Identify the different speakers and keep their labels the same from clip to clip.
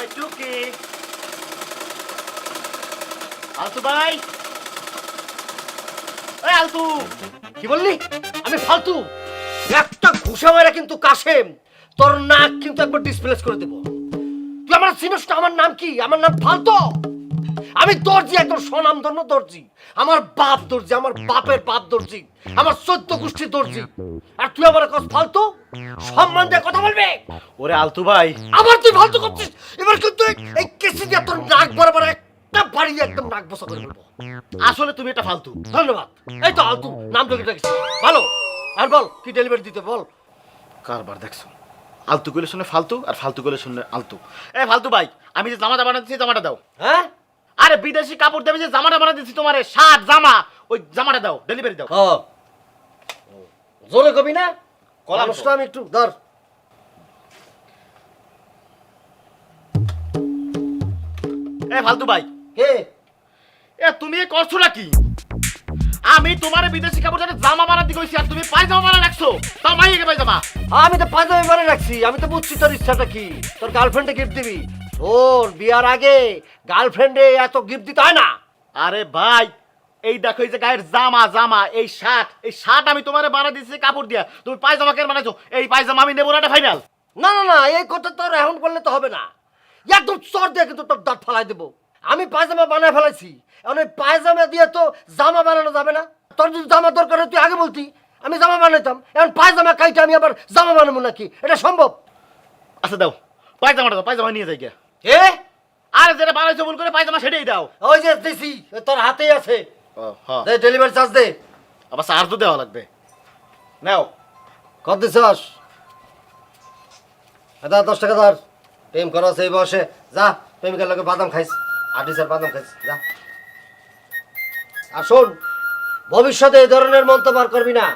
Speaker 1: ভাই টুকি আলতু ভাই এই আলতু
Speaker 2: কি বললি? আমি ফালতু? একটা ঘুষা মারা কিন্তু কাশেম তোর নাক কিন্তু একবার ডিসপ্লেস করে দেব। তুই আমার চিনিস না? আমার নাম কি? আমার নাম ফালতু। আমি দর্জি, একদম স্বনামধন্য দর্জি। আমার বাপ দর্জি, আমার বাপের বাপ দর্জি, আমার 14 গোষ্ঠী দর্জি। আর তুই আমার কাছে ফালতু? সম্মান দিয়ে কথা বলবে।
Speaker 1: ওরে আলতু ভাই
Speaker 2: আবার তুই ফালতু করছিস। এবার কিন্তু এই কেসি দিয়ে তোর নাক বরাবর একটা বাড়ি একদম নাক বসা করে ফেলবো।
Speaker 1: আসলে তুমি এটা ফালতু।
Speaker 2: ধন্যবাদ। এই তো আলতু নাম ঢুকে রেখেছি। ভালো। আর বল কি ডেলিভারি দিতে বল।
Speaker 1: কারবার দেখছো, আলতু কইলে শুনে ফালতু আর ফালতু কইলে শুনে আলতু। এ ফালতু ভাই, আমি যে জামাটা বানাচ্ছি জামাটা দাও।
Speaker 2: হ্যাঁ?
Speaker 1: আরে বিদেশি কাপড় দেবে যে জামাটা বানা দিচ্ছি তোমারে, শার্ট জামা, ওই জামাটা দাও, ডেলিভারি দাও।
Speaker 2: হ্যাঁ। জোরে কবি না?
Speaker 1: কলাম তো।
Speaker 2: মানুষটা আমি একটু ধর।
Speaker 1: এ ফালতু ভাই,
Speaker 2: কে?
Speaker 1: এ তুমি এ করছো নাকি? আমি তোমারে বিদেশি কাপড় একটা জামা বানাতে কইছি আর তুমি পায়জামা বানা রাখছো। তাও মাইকে পায়জামা।
Speaker 2: আমি তো পাঞ্জাবি বানিয়ে রাখছি। আমি তো বুঝছি তোর ইচ্ছাটা কি। তোর গার্লফ্রেন্ডে গিফট দিবি। তোর বিয়ার আগে গার্লফ্রেন্ডে এত গিফট দিতে হয় না।
Speaker 1: আরে ভাই, এই দেখো এই যে গায়ের জামা জামা এই শার্ট আমি তোমারে বানা দিয়েছি কাপড় দিয়া, তুমি পায়জামা কেন বানাইছো? এই পায়জামা আমি নেবো না, এটা ফাইনাল।
Speaker 2: না না না, এই কথা তোর এখন করলে তো হবে না। একদম চর দিয়ে কিন্তু তোর দাঁত ফালাই দেবো। আমি পায়জামা বানায় ফেলাইছি। এখন ওই পায়জামা দিয়ে তো জামা বানানো যাবে না। তোর যদি জামা দরকার হয় তুই আগে বলতি, আমি জামা বানাইতাম। এখন পায়জামা কাইটা আমি আবার জামা বানাবো নাকি? এটা সম্ভব?
Speaker 1: আচ্ছা দাও, পায়জামাটা দাও, পায়জামা নিয়ে যাই গিয়া।
Speaker 2: এ
Speaker 1: আর যেটা বানাইছো ভুল করে পায়জামা সেটাই দাও।
Speaker 2: ওই যে দিছি, তোর হাতেই আছে।
Speaker 1: ও হ্যাঁ,
Speaker 2: দে ডেলিভারি চার্জ দে।
Speaker 1: আবার চার্জ তো দেওয়া লাগবে। নাও।
Speaker 2: কত দিছস? এটা 10 টাকা ধর। প্রেম করস এই বয়সে, যা প্রেমিকার লগে বাদাম খাইস, আটিসের বাদাম খাইস, যা। আর শোন, ভবিষ্যতে এই ধরনের মন্তব্য আর করবি না।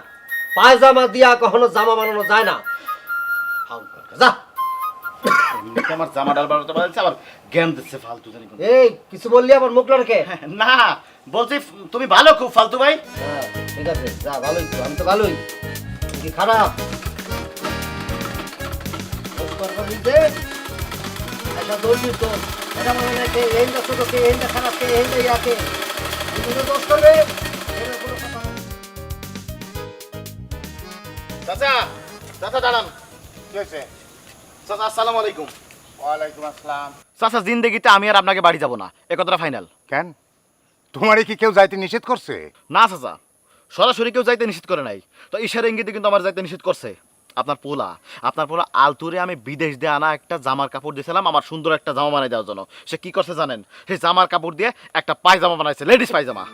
Speaker 2: পায়জামা দিয়া কখনো জামা বানানো যায় না। ফাউল কর, যা।
Speaker 1: এমনিতে আমার জামা ডাল বানাতে পারছে, আবার জ্ঞান দিচ্ছে ফালতু জানি কোন।
Speaker 2: এই কিছু বললি আবার মুখ লড়কে?
Speaker 1: না, বলছি তুমি ভালো খুব ফালতু ভাই।
Speaker 2: হ্যাঁ ঠিক আছে, যা, ভালোই তো, আমি তো ভালোই। তুই কি খারাপ? মুখ করবি দে। এটা দৌড়বি তো। এটা মনে রাখে, এইটা ছোট কে, এইটা খারাপ কে, এইটা ইয়াকে। তুই তো দোষ করবে। এর কোনো কথা না।
Speaker 1: চাচা, চাচা দাঁড়ান। কি হয়েছে? চাচা আসসালামু আলাইকুম।
Speaker 3: ওয়ালাইকুম আসসালাম।
Speaker 1: চাচা জিন্দেগিতে আমি আর আপনাকে বাড়ি যাব না, এ কথাটা ফাইনাল।
Speaker 3: কেন, তোমারে কি কেউ যাইতে নিষেধ করছে?
Speaker 1: না চাচা, সরাসরি কেউ যাইতে নিষেধ করে নাই, তো ইশারা ইঙ্গিতে কিন্তু আমার যাইতে নিষেধ করছে। আপনার পোলা আলতুরে আমি বিদেশ দিয়ে আনা একটা জামার কাপড় দিয়েছিলাম আমার সুন্দর একটা জামা বানাই দেওয়ার জন্য। সে কি করছে জানেন? সেই জামার কাপড় দিয়ে একটা পায়জামা বানাইছে, লেডিস পায়জামা।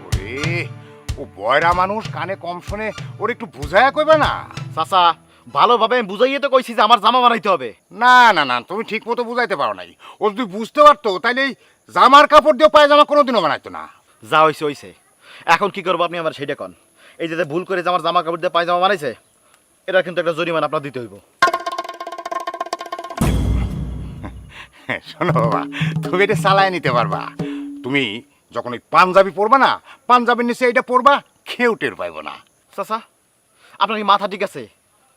Speaker 3: ওরে, ও বয়রা মানুষ, কানে কম শোনে, ওর একটু বুঝায়া কইবে না?
Speaker 1: চাচা ভালোভাবে আমি বুঝাইয়ে তো কইছি যে আমার জামা বানাইতে হবে।
Speaker 3: না না না, তুমি ঠিক মতো বুঝাইতে পারো নাই। ও যদি বুঝতে পারতো তাইলে এই জামার কাপড় দিয়ে পায়জামা কোনোদিনও বানাইতো না।
Speaker 1: যা হইছে হইছে, এখন কি করবো আপনি আমার সেটা কন। এই যে ভুল করে যে আমার জামা কাপড় দিয়ে পায়জামা বানাইছে, এটা কিন্তু একটা জরিমানা আপনার দিতে হইব।
Speaker 3: শোনো বাবা, তুমি এটা চালায় নিতে পারবা। তুমি যখন ওই পাঞ্জাবি পরবা না, পাঞ্জাবির নিচে এইটা পরবা, কেউ টের পাইব না।
Speaker 1: চাচা আপনার কি মাথা ঠিক আছে?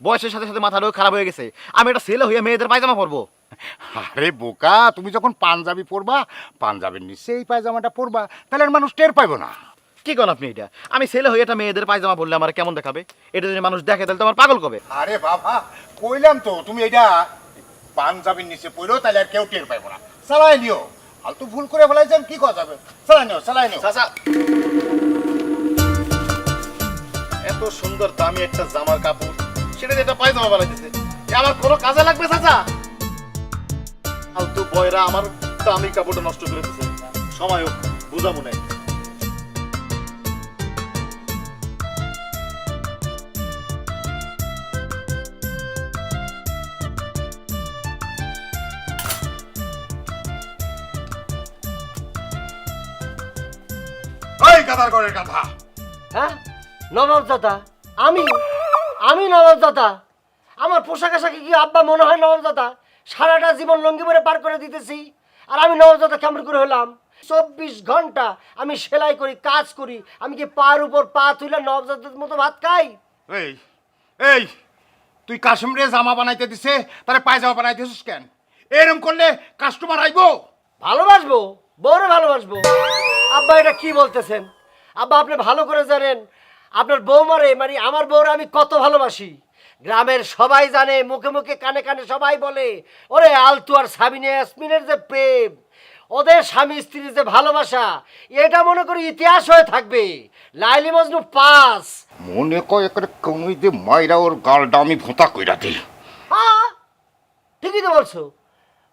Speaker 1: বয়সের সাথে সাথে মাথাটাও খারাপ হয়ে গেছে। আমি একটা ছেলে হইয়া মেয়েদের পায়জামা পরবো?
Speaker 3: আরে বোকা, তুমি যখন পাঞ্জাবি পরবা, পাঞ্জাবির নিচে এই পায়জামাটা পরবা, তাহলে আর মানুষ টের পাইব না।
Speaker 1: কি কন আপনি? এটা আমি ছেলে হয়ে এটা মেয়েদের পায়জামা পরলে আমার কেমন দেখাবে? এটা যদি মানুষ দেখে তাহলে তো আমার পাগল কবে।
Speaker 3: আরে বাবা, কইলাম তো তুমি এটা পাঞ্জাবির নিচে পড়ো, তাহলে আর কেউ টের পাইব না। চালাই নিও, ফালতু ভুল করে ফেলাইছেন, কি কথা যাবে? চালাই নিও, চালাই নিও।
Speaker 1: চাচা এত সুন্দর দামি একটা জামার কাপড়, সেটা দিয়ে একটা পায়জামা বানাইতেছে, এ আমার কোনো কাজে লাগবে চাচা? ফালতু বয়রা আমার দামি কাপড়টা নষ্ট করে দিচ্ছে। সময় হোক, বুঝাবো না।
Speaker 3: ওই গাদার ঘরের গাধা,
Speaker 2: হ্যাঁ নবাবজাদা? আমি আমি নবাবজাদা? আমার পোশাক আশাকে কি আব্বা মনে হয় নবাবজাদা? সারাটা জীবন লঙ্গি পরে পার করে দিতেছি, আর আমি নবাবজাদা কেমন করে হলাম? 24 ঘন্টা আমি সেলাই করি, কাজ করি। আমি কি পার উপর পা তুলে নবাবজাদার মতো ভাত খাই?
Speaker 3: এই এই তুই কাশিম রে জামা বানাইতে দিছে তারে পায়জামা বানাইতে দিছিস কেন? এরকম করলে কাস্টমার আইবো।
Speaker 2: ভালোবাসবো, বউরে ভালোবাসবো। আব্বা এটা কি বলতেছেন? আব্বা আপনি ভালো করে জানেন আপনার বৌমারে মানে আমার বউরে আমি কত ভালোবাসি। গ্রামের সবাই জানে, মুখে মুখে কানে কানে সবাই বলে, ওরে আলতু আর সাবিনা ইয়াসমিনের যে প্রেম, ওদের স্বামী স্ত্রীর যে ভালোবাসা, এটা মনে করি ইতিহাস হয়ে থাকবে। লাইলি মজনু পাস।
Speaker 3: মনে কয় করে কনুই যে মাইরা ওর গালটা আমি ভোঁতা কইরা দিই।
Speaker 2: হ্যাঁ ঠিকই তো বলছো,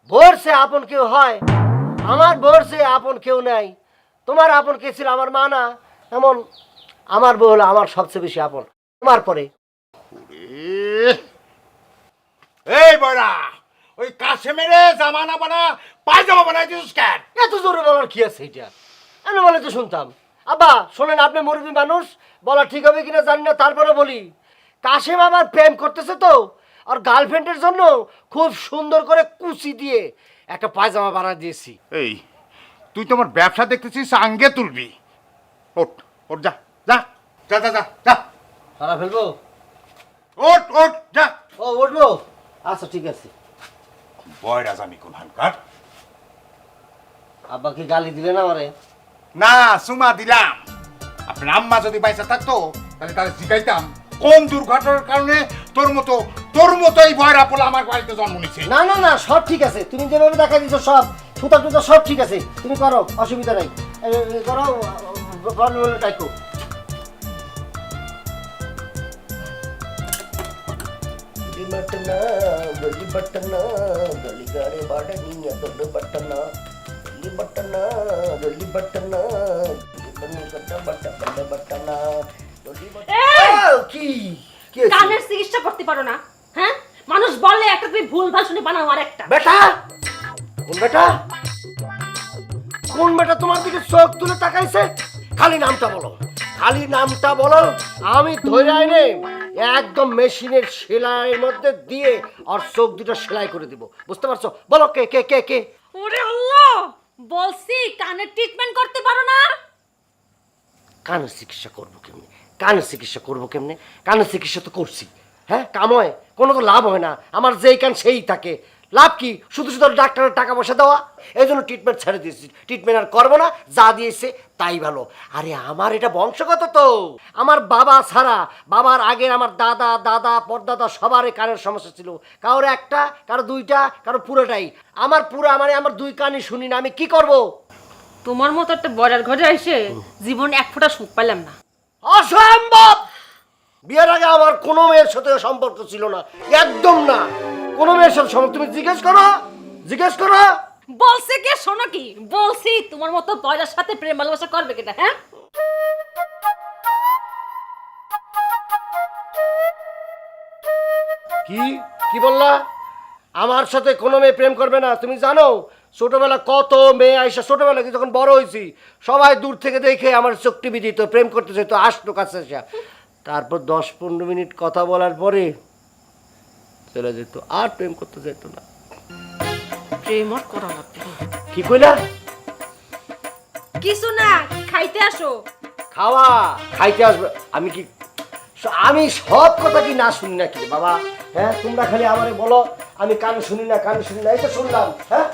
Speaker 2: বউর সে আপন কেউ হয়? আমার বউর সে আপন কেউ নাই। তোমার আপন কে ছিল? আমার মা না? এমন আমার বউ হলো আমার সবচেয়ে বেশি আপন, তোমার পরে।
Speaker 3: এই বড়া, ওই কাশিমের জামানা বানা পায়জামা বানাই দিছিস কেন?
Speaker 2: এত জোরে বলার কি আছে? এটা আমি বলে তো শুনতাম। আব্বা শোনেন, আপনি মুরব্বী মানুষ, বলা ঠিক হবে কিনা জানি না, তারপরে বলি। কাশিম আবার প্রেম করতেছে তো, আর গার্লফ্রেন্ডের জন্য খুব সুন্দর করে কুচি দিয়ে একটা পায়জামা বানিয়ে দিয়েছি।
Speaker 3: এই তুই তো আমার ব্যবসা দেখতেছিস আঙ্গে তুলবি। ওঠ ওঠ, যা যা যা যা যা যা,
Speaker 2: সারা ফেলবো?
Speaker 3: ওঠ ওঠ যা।
Speaker 2: ও উঠবো, আচ্ছা ঠিক আছে।
Speaker 3: বয়রাজ আমি কোন হানকার?
Speaker 2: আব্বা কি গালি দিলেন আমারে?
Speaker 3: না, সুমা দিলাম। আপনার আম্মা যদি পয়সা থাকতো তাহলে তাহলে শিখাইতাম কোন দুর্ঘটনার কারণে তোর মতো এই বয়রা পোলা আমার বাড়িতে জন্ম নিচ্ছে।
Speaker 2: না না না, সব ঠিক আছে। তুমি যেভাবে দেখা দিচ্ছ সব সুতা টুতা সব ঠিক আছে, তুমি করো, অসুবিধা নাই। করো, টাইকো। ಬಟ್ಟನ ಗಲಿ ಬಟ್ಟನ ಗಲಿಗಾರೆ ಬಾಡನಿಯ ದೊಡ್ಡ ಬಟ್ಟನ ಗಲಿ ಬಟ್ಟನ ಗಲಿ ಬಟ್ಟನ ಗಡ್ಡ ಬಟ್ಟ ಬಡ್ಡ ಬಟ್ಟನ গলি কি কি
Speaker 4: কানের চিকিৎসা করতে পারো না? হ্যাঁ, মানুষ বলে একটা, তুমি ভুল ভাল শুনে বানাও আর একটা।
Speaker 2: বেটা, কোন বেটা? কোন বেটা তোমার দিকে চোখ তুলে তাকাইছে? খালি নামটা বলো, খালি নামটা বলো। আমি ধরে আইনে একদম মেশিনের সেলাইয়ের মধ্যে দিয়ে আর চোখ দুটো সেলাই করে দিব, বুঝতে পারছো? বলো কে কে কে কে?
Speaker 4: ওরে আল্লাহ, বলছি কানের ট্রিটমেন্ট করতে পারো না?
Speaker 2: কানের চিকিৎসা করবো কেমনে? কানের চিকিৎসা করবো কেমনে? কানের চিকিৎসা তো করছি, হ্যাঁ, কাম হয়? কোনো তো লাভ হয় না। আমার যেই কান সেই থাকে, লাভ কি? শুধু শুধু ডাক্তারের টাকা পয়সা দেওয়া। এই জন্য ট্রিটমেন্ট ছেড়ে দিয়েছি, ট্রিটমেন্ট আর করবো না, যা দিয়েছে তাই ভালো। আরে আমার এটা বংশগত তো, আমার বাবা ছাড়া, বাবার আগে আমার দাদা দাদা পরদাদা সবারই কানের সমস্যা ছিল। কারোর একটা, কারো দুইটা, কারো পুরোটাই। আমার পুরো মানে আমার দুই কানই শুনি না, আমি কি করব?
Speaker 4: তোমার মতো একটা বড়ার ঘরে এসে জীবনে এক ফোঁটা সুখ পেলাম না।
Speaker 2: অসম্ভব! বিয়ের আগে আমার কোনো মেয়ের সাথে সম্পর্ক ছিল না, একদম না। কোনো মেয়ের সাথে সম্পর্ক, তুমি জিজ্ঞেস করো, জিজ্ঞেস করো।
Speaker 4: বলছে কে? শোনো কি বলছি, তোমার মতো বড়ার সাথে প্রেম ভালোবাসা করবে কিনা? হ্যাঁ,
Speaker 2: কি কি বললা? আমার সাথে কোনো মেয়ে প্রেম করবে না? তুমি জানো ছোটবেলা কত মেয়ে আইসা, ছোটবেলা যখন বড় হয়েছি সবাই দূর থেকে দেখে আমার চোখ টিভি দিত, প্রেম করতে চাইত, আসতো কাছে আসা। তারপর 10-15 মিনিট কথা বলার পরে চলে যেত, আর প্রেম করতে যেত না।
Speaker 4: প্রেম আর করা লাগবে না।
Speaker 2: কি কইলা?
Speaker 4: কিছু না, খাইতে আসো।
Speaker 2: খাওয়া খাইতে আসবে? আমি কি, আমি সব কথা কি না শুনি নাকি বাবা? হ্যাঁ, তোমরা খালি আমারে বলো আমি কান শুনি না, কান শুনি না, এই তো শুনলাম। হ্যাঁ,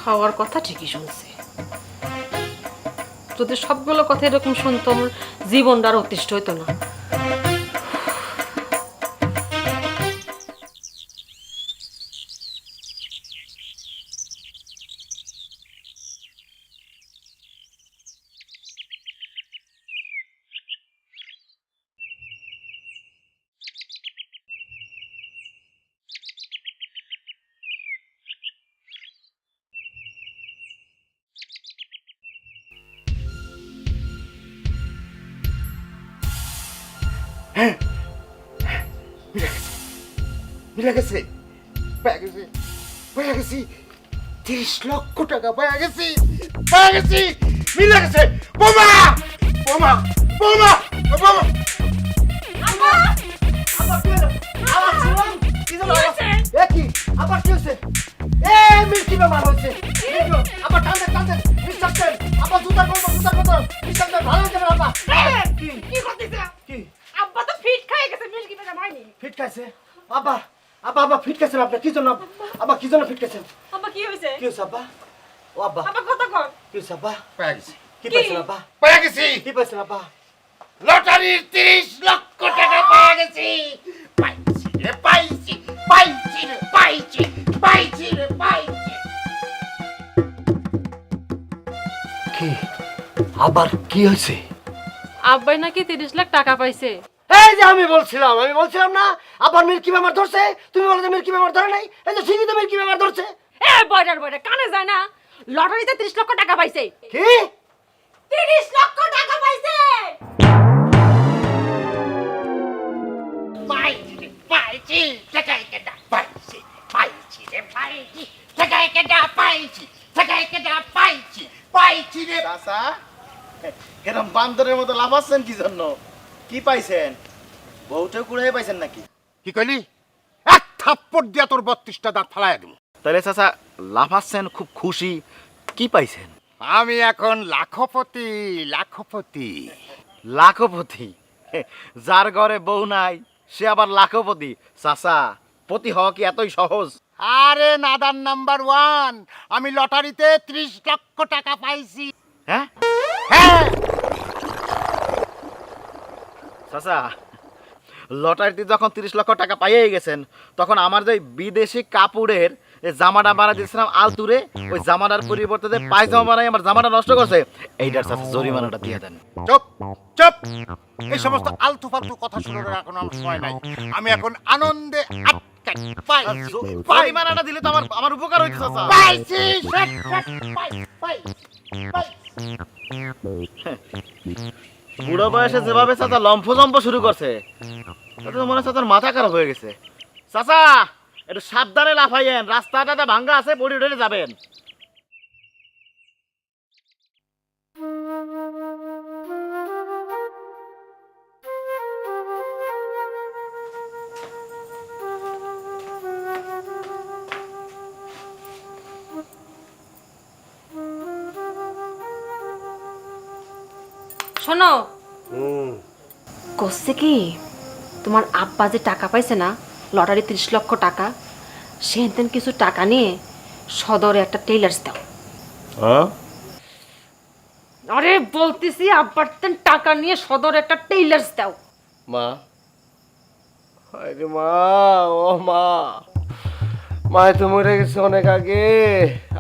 Speaker 4: খাওয়ার কথা ঠিকই শুনছে। যদি সবগুলো কথা এরকম শুনতো, আমার জীবনটা আর অতিষ্ঠ হইতো না।
Speaker 3: মিলে গেছে, পেয়ে গেছি, পেয়ে গেছি। 30 লক্ষ টাকা পেয়ে গেছি, পেয়ে গেছি, মিলে গেছে। বোমা বোমা বোমা বোমা।
Speaker 2: কি আবার কি হয়েছে? এ মিষ্টি বেমার হয়েছে। আবার টানতে টানতে নিঃশ্বাস নেন। আবার জুতার কথা, জুতার কথা নিঃশ্বাস নেন, ভালো হয়ে যাবে। আবার কি কি করতেছে? কি আছে আব্বা আব্বা আব্বা ফিটকেছেন আপনি কি জন্য আব্বা কি জন্য ফিটকেছেন
Speaker 4: আব্বা কি হয়েছে
Speaker 2: কি হয়েছে আব্বা ও আব্বা
Speaker 4: আব্বা কথা কর
Speaker 2: কি হয়েছে আব্বা
Speaker 3: পেয়ে গেছি
Speaker 2: কি পাইছেন আব্বা
Speaker 3: পেয়ে গেছি
Speaker 2: কি পাইছেন আব্বা
Speaker 3: লটারির 30 লক্ষ টাকা পেয়ে গেছি পাইছি রে পাইছি পাইছি রে পাইছি পাইছি রে পাইছি
Speaker 2: কি আবার কি হয়েছে
Speaker 4: আব্বাই নাকি 30 লাখ টাকা পাইছে
Speaker 2: এই যে আমি বলছিলাম না আবার মিল্কি মেমার ধরছে তুমি বলো যে মিল্কি মেমার ধরে নাই এই যে ঠিকই তো মিল্কি মেমার ধরছে
Speaker 4: এ বয়ডার কানে যায় না লটারিতে 30 লক্ষ টাকা পাইছে
Speaker 2: কি
Speaker 4: 30 লক্ষ টাকা পাইছে
Speaker 3: পাইছি রে পাইছি টাকায় কেটা পাইছি পাইছি রে পাইছি টাকায় কেটা পাইছি টাকায় কেটা পাইছি পাইছি রে
Speaker 1: চাচা এরকম বান্দরের মতো লাফাচ্ছেন কি জন্য কি পাইছেন বউটা কুড়াই পাইছেন নাকি
Speaker 3: কি কইলি এক থাপ্পড় দিয়া তোর 32টা দাঁত ফালাইয়া দেব
Speaker 1: তাহলে চাচা লাফাচ্ছেন খুব খুশি কি পাইছেন
Speaker 3: আমি এখন লাখপতি লাখপতি
Speaker 1: লাখপতি যার ঘরে বউ নাই সে আবার লাখপতি চাচা পতি হওয়া কি এতই সহজ
Speaker 3: আরে নাদান নাম্বার 1 আমি লটারিতে 30 লক্ষ টাকা পাইছি
Speaker 1: হ্যাঁ
Speaker 3: হ্যাঁ
Speaker 1: চাচা লটারিতে যখন 30 লক্ষ টাকা পাইয়ে গেছেন তখন আমার যে বিদেশি কাপড়ের যে জামাটা বানা দিয়েছিলাম আলতুরে ওই জামাটার পরিবর্তে যে পায়জামা বানাই আমার জামাটা নষ্ট করছে এইটার সাথে জরিমানাটা দিয়ে দেন
Speaker 3: চুপ চুপ এই সমস্ত আলতু ফালতু কথা শোনার এখন আমার সময় নাই আমি এখন আনন্দে আটকাই পাইছি
Speaker 1: জরিমানাটা দিলে তো আমার আমার উপকার হইছে চাচা
Speaker 3: পাইছি পাইছি
Speaker 1: বুড়ো বয়সে যেভাবে চাচা লম্ফজম্প শুরু করছে তাতে তো মনে হচ্ছে চাচার মাথা খারাপ হয়ে গেছে চাচা একটু সাবধানে লাফাইয়েন রাস্তাটা ভাঙ্গা আছে পড়ে উঠে যাবেন
Speaker 4: শোনো করছে কি তোমার আব্বা যে টাকা পাইছে না লটারি 30 লক্ষ টাকা সেদিন কিছু টাকা নিয়ে সদরে একটা টেইলার্স দাও আরে বলতেছি আব্বার তেন টাকা নিয়ে সদরে একটা টেইলার্স দাও
Speaker 2: মা আরে মা ও মা মা তো মরে গেছে অনেক আগে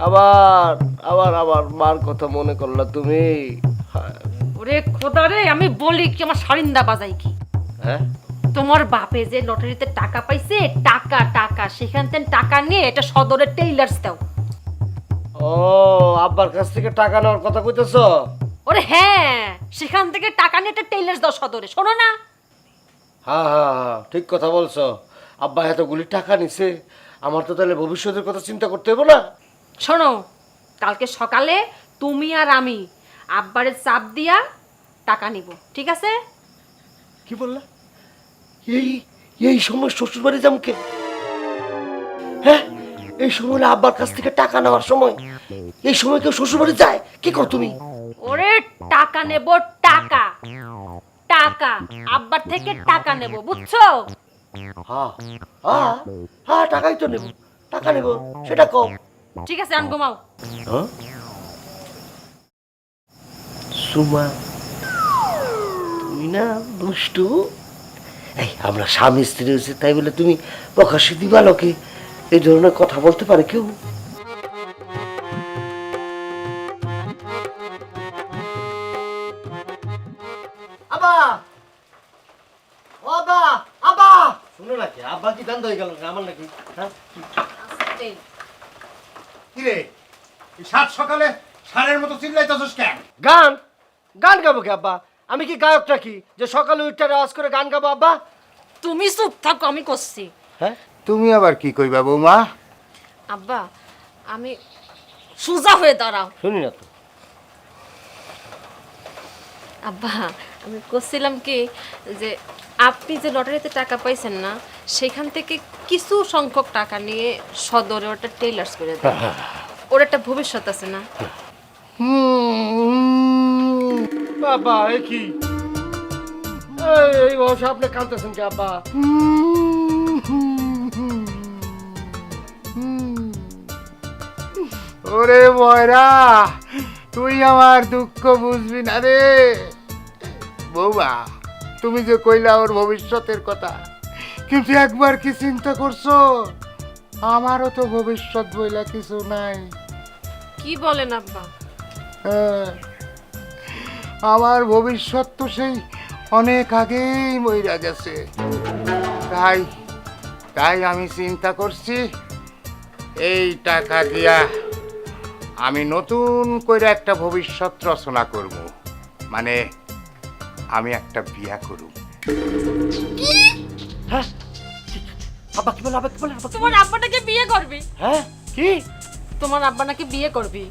Speaker 2: আবার আবার আবার মার কথা মনে করলা তুমি
Speaker 4: ওরে খোদা রে আমি বলি কি আমার সারিন্দা বাজাই কি
Speaker 2: হ্যাঁ
Speaker 4: তোমার বাপে যে লটারিতে টাকা পাইছে টাকা টাকা সেখান থেকে টাকা নিয়ে এটা সদরে টেইলার্স দাও
Speaker 2: ও আব্বার কাছ থেকে টাকা নেওয়ার কথা কইতেছ
Speaker 4: ওরে হ্যাঁ সেখান থেকে টাকা নিয়ে একটা টেইলার্স দাও সদরে শোনো না
Speaker 2: হ্যাঁ হ্যাঁ হ্যাঁ ঠিক কথা বলছো আব্বা এতগুলি টাকা নিছে আমার তো তাহলে ভবিষ্যতের কথা চিন্তা করতে হবে না
Speaker 4: শোনো কালকে সকালে তুমি আর আমি আব্বারের চাপ দিয়া টাকা নিব ঠিক আছে
Speaker 2: কি বললা এই এই সময় শ্বশুর বাড়ি যাম কে হ্যাঁ এই সময় হলো আব্বার কাছ থেকে টাকা নেওয়ার সময় এই সময় কেউ শ্বশুর বাড়ি যায় কি কর তুমি
Speaker 4: ওরে টাকা নেব টাকা টাকা আব্বার থেকে টাকা নেব বুঝছো
Speaker 2: হ্যাঁ হ্যাঁ হ্যাঁ টাকাই তো নেব টাকা নেব সেটা কম
Speaker 4: ঠিক আছে আন ঘুমাও
Speaker 2: হ্যাঁ সুমা তুমি না দুষ্টু এই আমরা স্বামী স্ত্রী হয়েছে তাই বলে তুমি প্রকাশ্যে দিবা লোকে এই ধরনের কথা বলতে পারে কেউ আবা ও আবা আবা শুনো নাকি আব্বা কি দান হয়ে গেল আমার নাকি হ্যাঁ
Speaker 3: কি রে এই সাত সকালে সারের মতো চিল্লাইতেছস কেন
Speaker 2: গান গান গাবো কি আব্বা আমি কি গায়কটা কি যে সকালে উঠে আওয়াজ করে গান গাবো আব্বা
Speaker 4: তুমি চুপ থাকো আমি করছি
Speaker 2: হ্যাঁ
Speaker 3: তুমি আবার কি কইবা বৌমা
Speaker 4: আব্বা আমি সোজা হয়ে দাঁড়াও
Speaker 2: শুনি না তো
Speaker 4: আব্বা আমি করছিলাম কি যে আপনি যে লটারিতে টাকা পাইছেন না সেখান থেকে কিছু সংখ্যক টাকা নিয়ে সদরে ওটা টেইলার্স করে দেন ওর একটা ভবিষ্যৎ আছে না
Speaker 2: বাবা এ কি এই বয়সে আপনি কাঁদতেছেন কি আব্বা
Speaker 3: ওরে বয়রা, তুই আমার দুঃখ বুঝবি না রে। বৌমা, তুমি যে কইলা ওর ভবিষ্যতের কথা, কিন্তু একবার কি চিন্তা করছো আমারও তো ভবিষ্যৎ বইলা কিছু নাই।
Speaker 4: কি বলেন আব্বা?
Speaker 3: হ্যাঁ, আমার ভবিষ্যৎ তো সেই অনেক আগেই মইরা গেছে। তাই তাই আমি চিন্তা করছি এই টাকা দিয়া আমি নতুন করে একটা ভবিষ্যৎ রচনা করব। মানে আমি একটা বিয়া করব।
Speaker 2: হ্যাঁ আব্বা কি বলে, আব্বা কি বলে, আব্বা কি
Speaker 4: তোমার
Speaker 2: বলে?
Speaker 4: আব্বাটাকে বিয়ে করবি?
Speaker 2: হ্যাঁ কি
Speaker 4: তোমার আব্বা নাকি বিয়ে করবি?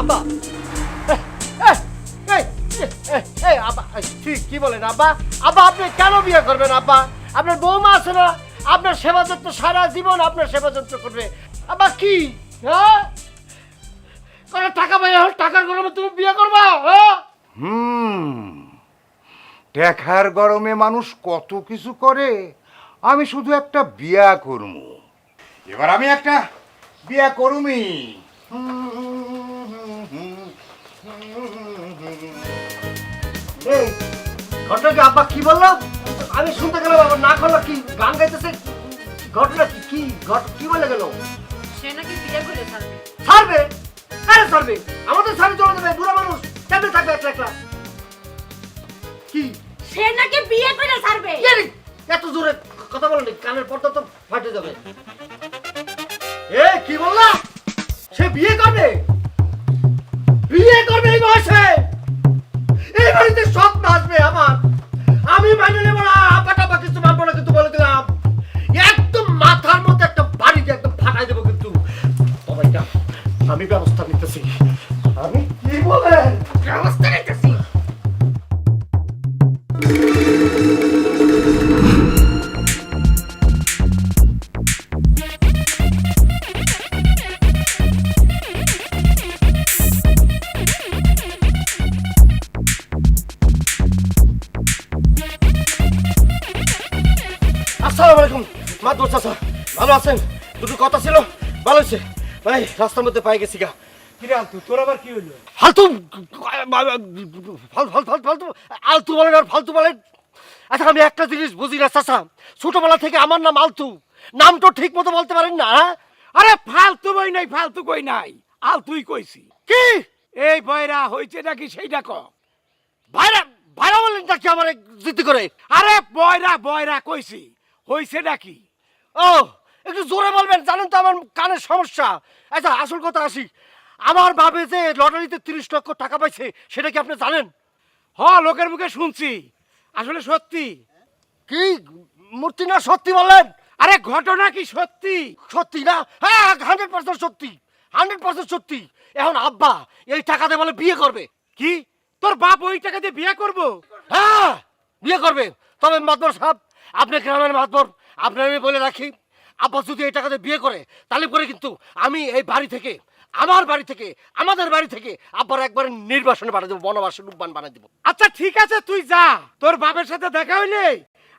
Speaker 2: আব্বা এই আব্বা ঠিক কি বলেন আব্বা? আব্বা আপনি কেন বিয়ে করবেন আব্বা? আপনার বৌমা আছে না, আপনার সেবা যত্ন সারা জীবন আপনার সেবা যত্ন করবে। আব্বা কি হ্যাঁ কোনো টাকা পাই, টাকার গরমে তুমি বিয়ে করবা? হ্যাঁ
Speaker 3: দেখার গরমে মানুষ কত কিছু করে, আমি শুধু একটা বিয়া করব। এবার আমি একটা বিয়া করুমি।
Speaker 2: এই ঘটনা কি আব্বা কি বললো? আমি শুনতে গেলাম আবার না করলো কি গান গাইতেছে। ঘটনা কি কি কি বলে গেল?
Speaker 4: সে নাকি বিয়ে করে ছাড়বে।
Speaker 2: ছাড়বে? আরে ছাড়বে, আমাদের ছাড়ে চলে যাবে। বুড়া মানুষ কেমনে থাকবে একলা একলা? কি
Speaker 4: সে নাকি বিয়ে করে ছাড়বে?
Speaker 2: এই, এত জোরে কথা বলেন, কানের পর্দা তো ফাটে যাবে। এ কি বললা? সে বিয়ে করবে? বিয়ে করবে এই বয়সে? এই বাড়িতে সব আসবে আমার, আমি মাইনে নেব না। আপাটা কিছু মানবো না, কিন্তু বলে দিলাম একদম মাথার মধ্যে একটা বাড়িতে একদম ফাটাই দেবো। কিন্তু সবাইটা আমি ব্যবস্থা নিতেছি। আমি কি বলে ব্যবস্থা নিতেছি। আসসালামু আলাইকুম মাদুর চাচা, ভালো আছেন? দুটো কথা ছিল, ভালো হয়েছে ভাই, রাস্তার মধ্যে পাই গেছি গা।
Speaker 5: কিরে আলতু, তোর আবার কি হইলো?
Speaker 2: ফালতু ফালতু আলতু বলেন আর ফালতু বলেন। আচ্ছা আমি একটা জিনিস বুঝি না চাচা, ছোটবেলা থেকে আমার নাম আলতু, নাম তো ঠিক মতো বলতে পারেন না। হ্যাঁ?
Speaker 5: আরে ফালতু বই নাই, ফালতু কই নাই, আলতুই কইছি।
Speaker 2: কি
Speaker 5: এই বয়রা হইছে নাকি সেইটা ক।
Speaker 2: ভাইরা ভাইরা বলেন নাকি আমার জিদ্দি করে?
Speaker 5: আরে বয়রা বয়রা কইছি, হইছে নাকি?
Speaker 2: ও একটু জোরে বলবেন, জানেন তো আমার কানের সমস্যা। আচ্ছা আসল কথা আসি, আমার ভাবে যে লটারিতে 30 লক্ষ টাকা পাইছে, সেটা কি আপনি জানেন?
Speaker 5: হ, লোকের মুখে শুনছি, আসলে সত্যি।
Speaker 2: কি মূর্তি না সত্যি বলেন?
Speaker 5: আরে ঘটনা কি সত্যি?
Speaker 2: সত্যি না? হ্যাঁ 100% সত্যি, 100% সত্যি। এখন আব্বা এই টাকা দিয়ে বলে বিয়ে করবে।
Speaker 5: কি তোর বাপ ওই টাকা দিয়ে বিয়ে করবো?
Speaker 2: হ্যাঁ বিয়ে করবে। তবে মাতবর সাহেব, আপনি গ্রামের মাতবর, আপনার আমি বলে রাখি, আব্বা যদি এই টাকা দিয়ে বিয়ে করে, তাহলে পরে কিন্তু আমি এই বাড়ি থেকে, আমার বাড়ি থেকে, আমাদের বাড়ি থেকে আব্বার একবার নির্বাসনে বানিয়ে দেবো, বনবাসে রূপবান বানিয়ে দেবো।
Speaker 5: আচ্ছা ঠিক আছে, তুই যা, তোর বাপের সাথে দেখা হইলে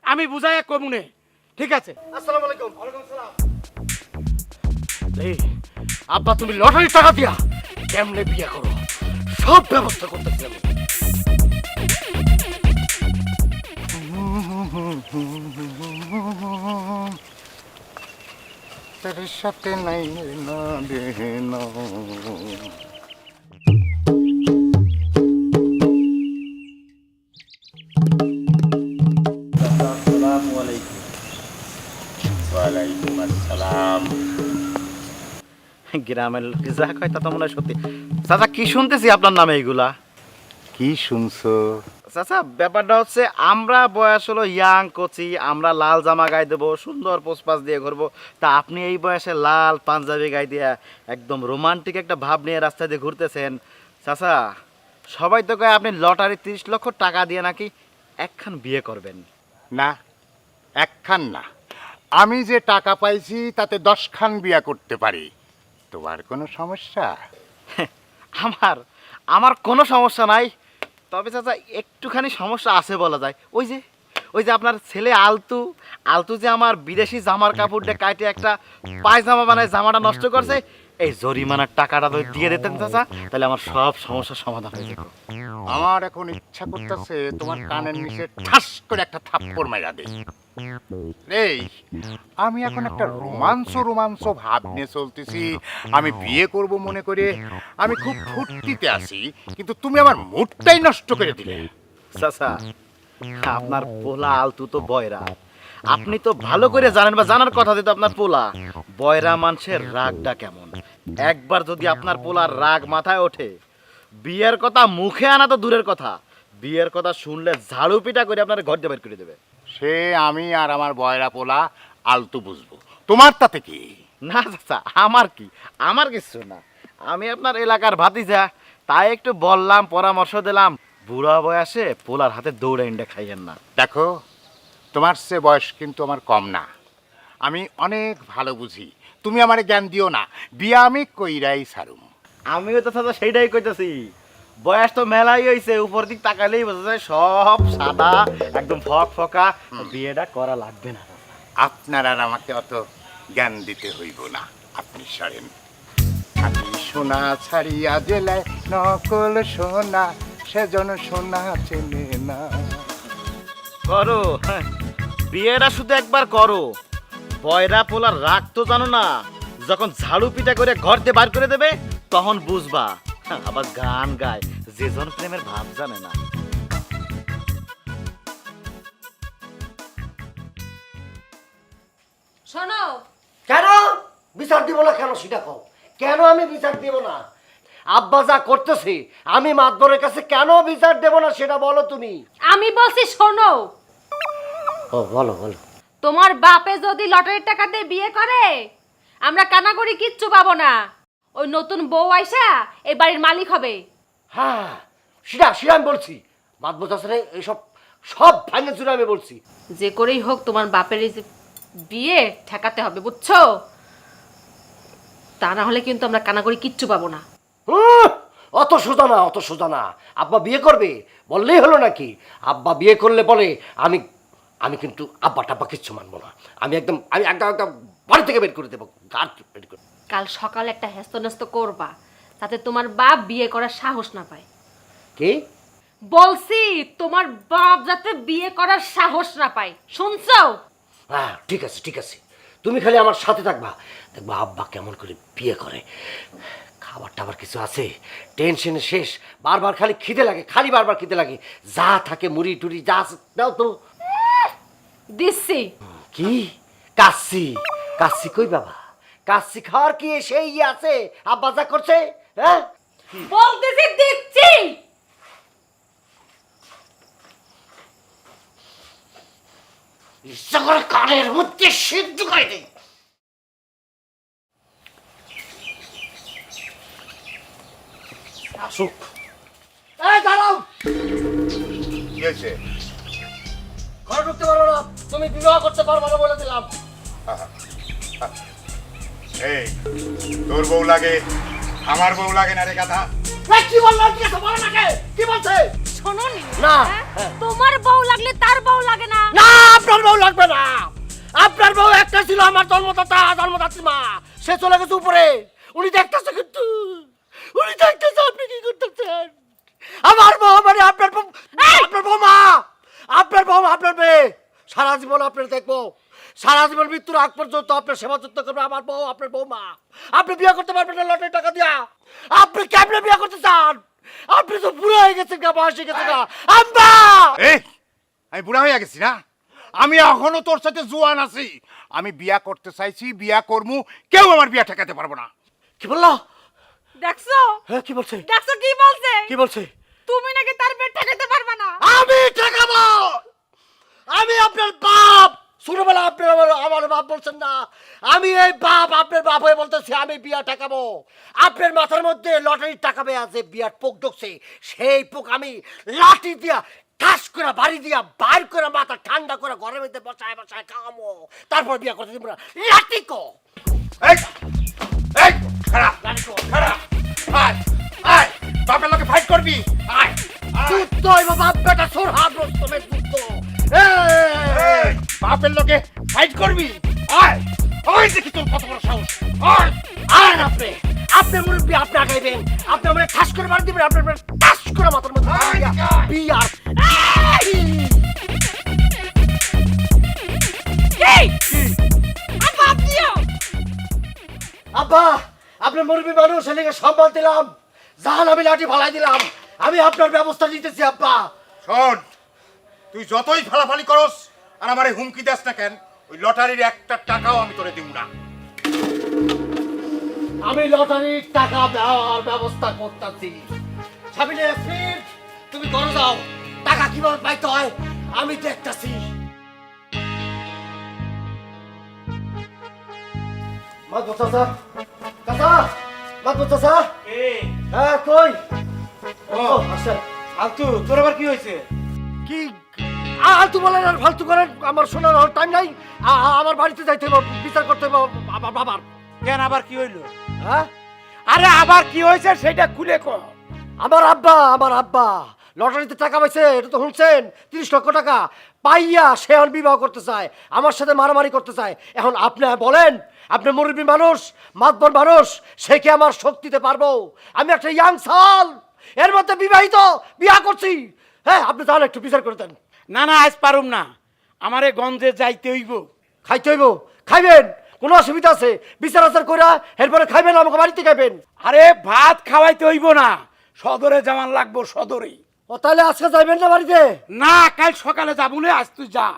Speaker 5: আমি বুঝাইয়া কমুনে। ঠিক আছে।
Speaker 2: আসসালামু আলাইকুম। ওয়ালাইকুম আসসালাম। এই আব্বা তুমি লটারির টাকা দিয়া কেমনে বিয়ে করো, সব ব্যবস্থা করতেছি আমি।
Speaker 3: তোর সাথে নাই না রে না। ওয়ালাইকুম আসসালাম।
Speaker 1: গ্রামের লোক যা কয় তা তো মনে হয় সত্যি। চাচা কি শুনতেছি আপনার নামে এইগুলা?
Speaker 3: কি শুনছো?
Speaker 1: চাচা ব্যাপারটা হচ্ছে, আমরা বয়স হলো ইয়াং কোচি, আমরা লাল জামা গায়ে দেবো, সুন্দর পোস্টপাস দিয়ে ঘুরবো, তা আপনি এই বয়সে লাল পাঞ্জাবি গায়ে দিয়ে একদম রোমান্টিক একটা ভাব নিয়ে রাস্তা দিয়ে ঘুরতেছেন। চাচা সবাই তো কয় আপনি লটারি 30 লক্ষ টাকা দিয়ে নাকি একখান বিয়ে করবেন।
Speaker 3: না, একখান না, আমি যে টাকা পাইছি তাতে 10 খান বিয়া করতে পারি। তোমার কোনো সমস্যা?
Speaker 1: আমার আমার কোনো সমস্যা নাই, তবে চাচা একটুখানি সমস্যা আছে বলা যায়। ওই যে আপনার ছেলে আলতু আলতু যে আমার বিদেশি জামার কাপড় দিয়ে কাটে একটা পায়জামা বানায় জামাটা নষ্ট করছে, এই জরিমানার টাকাটা যদি দিয়ে দিতেন চাচা, তাহলে আমার সব সমস্যার সমাধান হয়ে যেত।
Speaker 3: আমার এখন ইচ্ছা করতেছে তোমার কানের নিচে ঠাস করে একটা থাপ্পড় মাইরা দেই। এই আমি এখন একটা রোমাঞ্চ ভাব নিয়ে চলতেছি, আমি বিয়ে করব মনে করে আমি খুব ফুর্তিতে আছি, কিন্তু তুমি আমার মুডটাই নষ্ট করে দিলে।
Speaker 1: চাচা, আপনার পোলা আলতু তো বয়রা, আপনি তো ভালো করে জানেন বা জানার কথা দিত আপনার পোলা বয়রা মানুষের রাগটা কেমন। একবার যদি আপনার পোলার রাগ মাথায় ওঠে, বিয়ের কথা মুখে আনা তো দূরের কথা, বিয়ের কথা শুনলে ঝাড়ু পিটা করে আপনার ঘর দিয়ে বের করে দেবে।
Speaker 3: সে আমি আর আমার বয়রা পোলা আলতু বুঝবো, তোমার তাতে কি?
Speaker 1: না চাচা, আমার কি, আমার কিছু না, আমি আপনার এলাকার ভাতিজা, তাই একটু বললাম, পরামর্শ দিলাম। বুড়া বয়সে পোলার হাতে দৌড়ে ইন্ডা খাইয়েন না।
Speaker 3: দেখো, তোমার সে বয়স কিন্তু আমার কম না, আমি অনেক ভালো বুঝি, তুমি আমারে জ্ঞান দিও না, বিয়া আমি কইরাই সারুম।
Speaker 1: আমিও তো চাচা সেইটাই কইতাছি, বয়স তো মেলাই হইছে, উপর দিক তাকালেই বোঝা যায় সব সাদা একদম ফক ফকা, বিয়েটা করা লাগবে না।
Speaker 3: আপনার আর আমাকে অত জ্ঞান দিতে হইব না, আপনি সরেন। খাঁটি সোনা ছাড়িয়া জেলায় নকল সোনা, সেজন সোনা চেনে না।
Speaker 1: করো, হ্যাঁ, বিয়েটা শুধু একবার করো। বয়রা পোলার রাগ তো জানো না, যখন ঝাড়ু পিটা করে ঘর দিয়ে বার করে দেবে তখন বুঝবা। হ্যাঁ, আবার গান গায়, যে জন প্রেমের ভাব জানে না।
Speaker 4: শোনো,
Speaker 2: কেন বিচার দিব না? কেন সেটা কও, কেন আমি বিচার দিব না? আব্বা যা করতেছে আমি মাতবরের কাছে কেন বিচার দেব না সেটা বলো তুমি।
Speaker 4: আমি বলছি শোনো,
Speaker 2: ও বলো বলো।
Speaker 4: তোমার বাপে যদি লটারির টাকা দিয়ে বিয়ে করে, আমরা কানাকড়ি কিচ্ছু পাবো না। ওই নতুন বউ আইসা এই বাড়ির মালিক হবে।
Speaker 2: হ্যাঁ, সেটা সেটা আমি বলছি, মাতবর চাষে এইসব সব ভাঙে চুরে আমি বলছি।
Speaker 4: যে করেই হোক তোমার বাপের এই যে বিয়ে ঠেকাতে হবে, বুঝছো? তা না হলে কিন্তু আমরা কানাকড়ি কিচ্ছু পাবো না।
Speaker 2: অত সোজা না, অত সোজা না। আব্বা বিয়ে করবে বললেই হলো নাকি? আব্বা বিয়ে করলে বলে আমি আমি কিন্তু আব্বা টাব্বা কিচ্ছু মানবো না, আমি একদম একদম বাড়ি থেকে বের করে দেবো, গাছ বের করে।
Speaker 4: কাল সকালে একটা হেস্তনেস্ত করবা, তাতে তোমার বাপ বিয়ে করার সাহস না পায়।
Speaker 2: কি
Speaker 4: বলছি, তোমার বাপ যাতে বিয়ে করার সাহস না পায়, শুনছো?
Speaker 2: হ্যাঁ ঠিক আছে ঠিক আছে, তুমি খালি আমার সাথে থাকবা, দেখবা আব্বা কেমন করে বিয়ে করে। খাবার টাবার কিছু আছে, টেনশনে শেষ, বারবার খালি খিদে লাগে, খালি বারবার খিদে লাগে, যা থাকে মুড়ি টুড়ি যা আছে দাও তো।
Speaker 4: দিচ্ছি।
Speaker 2: কি কাচ্ছি? কাচ্ছি কই বাবা? কাচ্ছি খাওয়ার কি সেই আছে আব্বা যা করছে? হ্যাঁ
Speaker 4: বলতেছি দিচ্ছি।
Speaker 2: ইচ্ছা করে কানের মধ্যে সিদ্ধ করে দেই। আসুক। এই দাঁড়াও,
Speaker 3: কি হয়েছে?
Speaker 2: ঘরে ঢুকতে পারবো না, তুমি বিবাহ করতে পারবো না বলে দিলাম।
Speaker 3: এই তোর বউ লাগে, আমার বউ লাগে না রে গাধা।
Speaker 2: কি বললাম? কি আছে বলো নাকি? কি বলছে?
Speaker 4: শোনোনি
Speaker 2: না
Speaker 4: তোমার বউ লাগলে তার বউ লাগে না।
Speaker 2: না, আপনার বউ লাগবে না। আপনার বউ একটা ছিল আমার জন্মদাত্রী মা, সে চলে গেছে উপরে। উনি দেখতেছে, কিন্তু উনি দেখতেছে আপনি কি করতেছেন। আমার বউ মানে আপনার বউ, আপনার বৌমা, আপনার বউ, আপনার মেয়ে। সারা জীবন আপনার দেখবো, সারা জীবন মৃত্যুর আগ পর্যন্ত আপনার সেবা যত্ন করবে আমার বউ, আপনার বৌমা। আপনি বিয়ে করতে পারবেন না লটারি টাকা দিয়া। আপনি কেমনে বিয়ে করতে চান? আপনি তো বুড়ো হয়ে গেছেন, গা বয়স হয়ে গেছে গা। আম্মা,
Speaker 3: এই আমি বুড়া হয়ে গেছি না, আমি এখনো তোর সাথে জোয়ান আছি। আমি বিয়া করতে চাইছি, বিয়া করমু, কেউ আমার বিয়া ঠেকাতে পারবো না।
Speaker 2: কি বললো?
Speaker 4: দেখছো?
Speaker 2: হ্যাঁ কি বলছে?
Speaker 4: দেখছো কি বলছে?
Speaker 2: কি বলছে?
Speaker 4: তুমি নাকি তার পেট ঠেকাতে পারবে না।
Speaker 2: আমি ঠেকাবো, আমি আপনার বাপ। ছোটবেলা আপনার আমার বাপ বলছেন না, আমি এই বাপ, আপনার বাপ হয়ে বলতেছি আমি বিয়া ঠেকাবো। আপনার মাথার মধ্যে লটারির টাকা পেয়ে আছে, বিয়ার পোক ঢুকছে, সেই পোক আমি লাঠি দিয়া ঠাস করে বাড়ি দিয়া বাইর করে মাথা ঠান্ডা করে ঘরের মধ্যে বসায় বসায় খাওয়াবো, তারপর বিয়া করতে দিব না। লাঠি কো,
Speaker 3: এই এই খারাপ
Speaker 2: লাঠি কো।
Speaker 3: খারাপ, আয় আয় বাপের লোকে ফাইট করবি, আয়
Speaker 2: দুধ তো বাপ বেটা সোর হাত রস্তমের দুধ তো।
Speaker 3: এই বাপের লোকে ফাইট করবি, আয় ওই দেখি তোর কত বড় সাহস, আয়
Speaker 2: আয় আপনি আপনার মুরব্বী আপনি আগাইবেন, আপনি আমার ঠাস করে মার দিবেন, আপনার ঠাস করে মাথার মধ্যে বিয়ার। আব্বা, আপনার মুরব্বী মানুষ এদিকে সম্মান দিলাম, জাহান আমি লাঠি ফালাই দিলাম, আমি আপনার ব্যবস্থা নিতেছি আব্বা।
Speaker 3: শোন, তুই যতই ফালাফালি করস আর আমারে হুমকি দাস না কেন, ওই লটারির একটা টাকাও আমি তোরে দিব না।
Speaker 2: আমি লটারির টাকা দেওয়ার ব্যবস্থা করতেছি। সাবিনা ইয়াসমিন, তুমি ঘরে যাও, টাকা কিভাবে পাইতে হয় আমি দেখতেছি। মাতবর চাচা, চাচা, মাতবর চাচা। হ্যাঁ, কই? ও আসেন।
Speaker 5: ফালতু, তোর আবার কি হয়েছে?
Speaker 2: কি আলতু বলেন আর ফালতু করেন, আমার শোনার টাইম নাই। আমার বাড়িতে যাইতে হবে, বিচার করতে হবে আমার বাবার।
Speaker 5: কেন আবার কি হইলো?
Speaker 2: হ্যাঁ,
Speaker 5: আরে আবার কি হয়েছে সেটা খুলে কর।
Speaker 2: আমার আব্বা লটারিতে টাকা পাইছে, এটা তো শুনছেন, 30 লক্ষ টাকা পাইয়া সে এখন বিবাহ করতে চায়, আমার সাথে মারামারি করতে চায়। এখন আপনি বলেন, আপনি মুরব্বী মানুষ, মাতবর মানুষ, সে কি আমার শক্তিতে পারবো? আমি একটা ইয়াং সাল, এর মধ্যে বিবাহিত, বিয়া করছি। হ্যাঁ, আপনি তাহলে একটু বিচার করে দেন।
Speaker 5: না না, আজ পারুম না, আমারে গঞ্জে যাইতে হইব।
Speaker 2: খাইতে হইব, খাইবেন, কোনো অসুবিধা আছে? বিচার আচার কইরা এরপরে খাইবেন, আমাকে বাড়িতে খাইবেন।
Speaker 5: আরে ভাত খাওয়াইতে হইব না, সদরে যাওয়ান লাগবো, সদরে।
Speaker 2: ও তাহলে আজকে যাইবেন না বাড়িতে?
Speaker 5: না, কাল সকালে যাবো না, আজ তুই যা।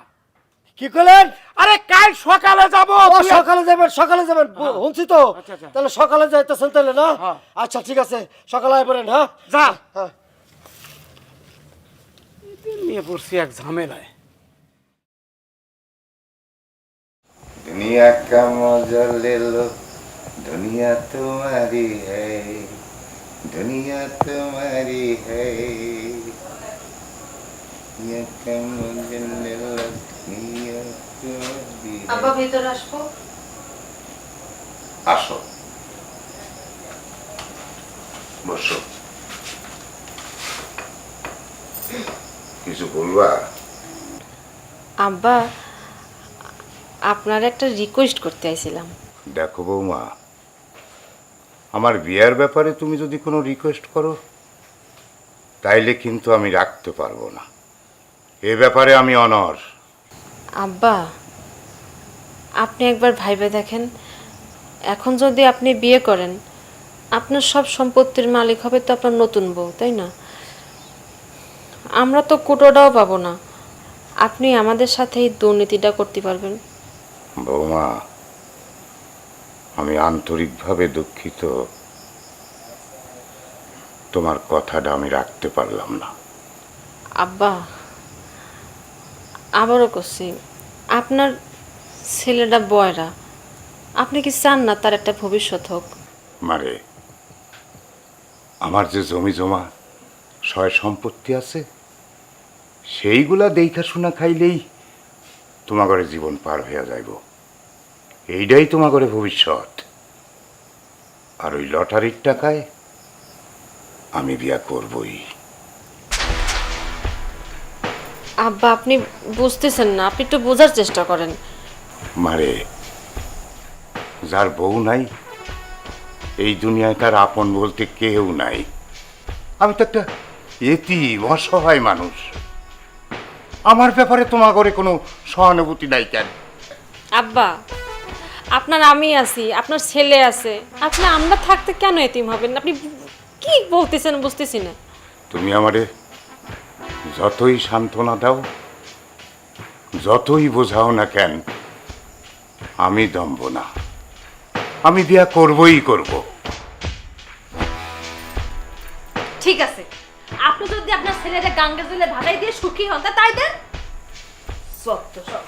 Speaker 2: কি করলেন?
Speaker 5: আরে কাল সকালে যাবো।
Speaker 2: ও সকালে যাবেন, সকালে যাবেন, শুনছি তো।
Speaker 5: আচ্ছা, আচ্ছা।
Speaker 2: তাহলে সকালে যাইতেছেন তাহলে না?
Speaker 5: হ্যাঁ।
Speaker 2: আচ্ছা ঠিক আছে, সকালে আয় পড়েন। হ্যাঁ
Speaker 5: যা।
Speaker 2: হ্যাঁ।
Speaker 5: নিয়ে পড়ছি এক ঝামেলায়।
Speaker 3: दुनिया का मजा ले लो, दुनिया तुम्हारी है, दुनिया तुम्हारी है, दुनिया का मजा ले लो, दुनिया तुम्हारी है।
Speaker 4: আব্বা ভিতরে আসবো?
Speaker 3: আসো, বসো। কিছু বলবা?
Speaker 4: আব্বা, আপনার একটা রিকোয়েস্ট করতে আইছিলাম।
Speaker 3: দেখো বৌমা, আমার বিয়ের ব্যাপারে তুমি যদি কোনো রিকোয়েস্ট করো তাইলে কিন্তু আমি রাখতে পারবো না, এ ব্যাপারে আমি অনর।
Speaker 4: আব্বা, আপনি একবার ভাইবে দেখেন, এখন যদি আপনি বিয়ে করেন, আপনার সব সম্পত্তির মালিক হবে তো আপনার নতুন বউ, তাই না? আমরা তো কুটোটাও পাবো না, আপনি আমাদের সাথে এই দুর্নীতিটা করতে পারবেন।
Speaker 3: বৌমা, আমি আন্তরিকভাবে দুঃখিত, তোমার কথাটা আমি রাখতে পারলাম না।
Speaker 4: আব্বা, আবারও করছি, আপনার ছেলেটা বয়রা, আপনি কি চান না তার একটা ভবিষ্যৎ হোক?
Speaker 3: মারে, আমার যে জমি জমা সয় সম্পত্তি আছে, সেইগুলা দেখা শোনা খাইলেই তোমাগরে জীবন পার হইয়া যাইব, এইটাই তোমাগরে ভবিষ্যৎ। আর ওই লটারির টাকায় আমি বিয়া করবই।
Speaker 4: আব্বা, আপনি বুঝতেছেন না, আপনি একটু বোঝার চেষ্টা করেন।
Speaker 3: মারে, যার বউ নাই এই দুনিয়ায় তার আপন বলতে কেউ নাই। আমি তো একটা এতিম অসহায় মানুষ, আমার ব্যাপারে তোমার ঘরে কোনো সহানুভূতি নাই কেন?
Speaker 4: আব্বা, আপনার আমি আছি, আপনার ছেলে আছে, আপনি আমরা থাকতে কেন এতিম হবেন? আপনি কি বলতেছেন বুঝতেছি না।
Speaker 3: তুমি আমারে যতই সান্ত্বনা দাও, যতই বোঝাও না কেন, আমি দমব না, আমি বিয়া করবই করব।
Speaker 4: ঠিক আছে, আপনি যদি আপনার ছেলেটা গাঙ্গে জলে ভাটাই দিয়ে সুখী হন তা তাই দেন। সত্য সব।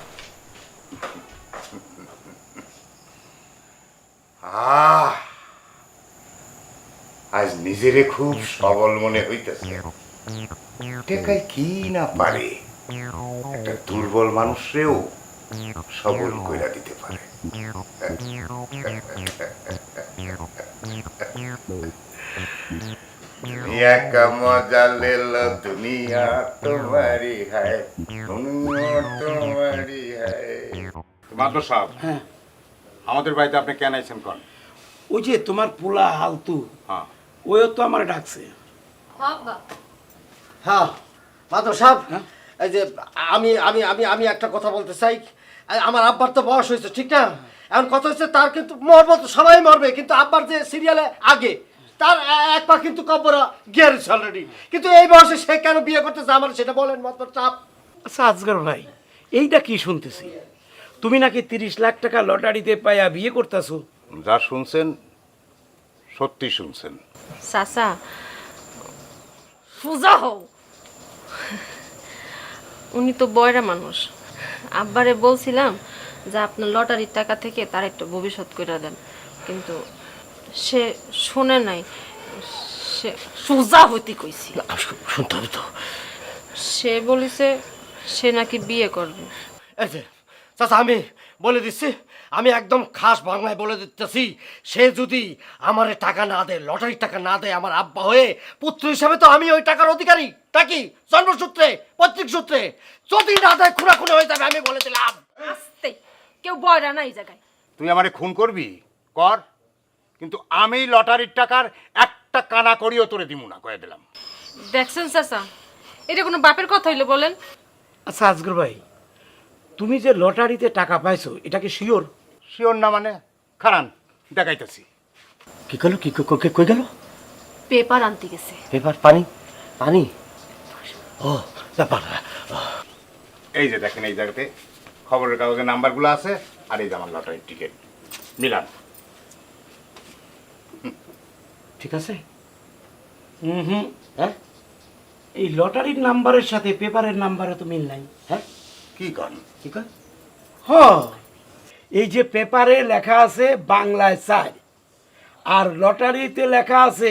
Speaker 3: আজ নিজেরে খুব সবল মনে হইতেছে। টেকাই কি না পারে, একটা দুর্বল মানুষরেও সবল কইরা দিতে পারে। दुनिया का मजा ले लो, दुनिया तुम्हारी है, दुनिया तुम्हारी है।
Speaker 6: মাদ্র সাহেব, আমাদের বাড়িতে আপনি কেন আইছেন কোন?
Speaker 5: ওই যে তোমার পোলা হালতু
Speaker 1: হ্যাঁ
Speaker 5: ওইও তো আমার ডাকছে।
Speaker 2: হ্যাঁ মাধব সাহেব,
Speaker 5: হ্যাঁ?
Speaker 2: এই যে আমি আমি আমি আমি একটা কথা বলতে চাই। আমার আব্বার তো বয়স হয়েছে, ঠিক না? এখন কথা হচ্ছে তার কিন্তু মরবো তো সবাই মরবে, কিন্তু আব্বার যে সিরিয়ালে আগে তার এক পা কিন্তু কবরা গিয়ারেছে অলরেডি। কিন্তু এই বয়সে সে কেন বিয়ে করতেছে আমার সেটা বলেন মাধব সাহেব।
Speaker 5: আচ্ছা আজগর ভাই, এইটা কি শুনতেছি? তুমি নাকি 30 লাখ টাকা লটারিতে পাইয়া বিয়ে করতেছো?
Speaker 6: যা শুনছেন সত্যি শুনছেন।
Speaker 4: চাচা সোজা হও, উনি তো বয়রা মানুষ। আব্বারে বলছিলাম যে আপনার লটারির টাকা থেকে তার একটা ভবিষ্যৎ করে দেন, কিন্তু সে শোনে নাই। সে সোজা হইতে কইছি,
Speaker 2: শুনতে হবে তো।
Speaker 4: সে বলিছে সে নাকি বিয়ে করবে।
Speaker 2: এই যে চাচা, আমি বলে দিচ্ছি, আমি একদম খাস বাংলায় বলে দিতেছি, সে যদি আমার টাকা না দেয়, লটারির টাকা না দেয়, আমার আব্বা হয়ে পুত্র হিসাবে তো আমি ওই টাকার অধিকারী নাকি জন্মসূত্রে পৈতৃক সূত্রে। যদি না দেয় খুনাখুনি হয়ে যাবে, আমি বলে দিলাম।
Speaker 4: আস্তে, কেউ বয়রা না এই জায়গায়।
Speaker 6: তুই আমারে খুন করবি কর, কিন্তু আমি লটারির টাকার একটা কানা করিও তোরে দিমু না, কয়ে দিলাম।
Speaker 4: দেখছেন চাচা, এটা কোনো বাপের কথা হইলে বলেন?
Speaker 5: আচ্ছা আজগর ভাই, তুমি যে লটারিতে টাকা পাইছো এটা কি শিওর?
Speaker 6: শিওর না মানে? খারান দেখাইতেছি।
Speaker 2: কি গেল, কি কই গেল?
Speaker 4: পেপার আনতে গেছে।
Speaker 2: পেপার, পানি পানি। ও ব্যাপার।
Speaker 6: এই যে দেখেন, এই জায়গাতে খবরের কাগজের নাম্বারগুলো আছে, আর এই যে আমার লটারির টিকিট মিলান।
Speaker 2: ঠিক আছে।
Speaker 5: হুম,
Speaker 2: হ্যাঁ
Speaker 5: এই লটারির নাম্বারের সাথে পেপারের নাম্বারে তো মিল নাই।
Speaker 2: হ্যাঁ,
Speaker 6: কি করেন?
Speaker 2: কি কয়?
Speaker 5: হ, এই যে পেপারে লেখা আছে বাংলায় 4 আর লটারিতে লেখা আছে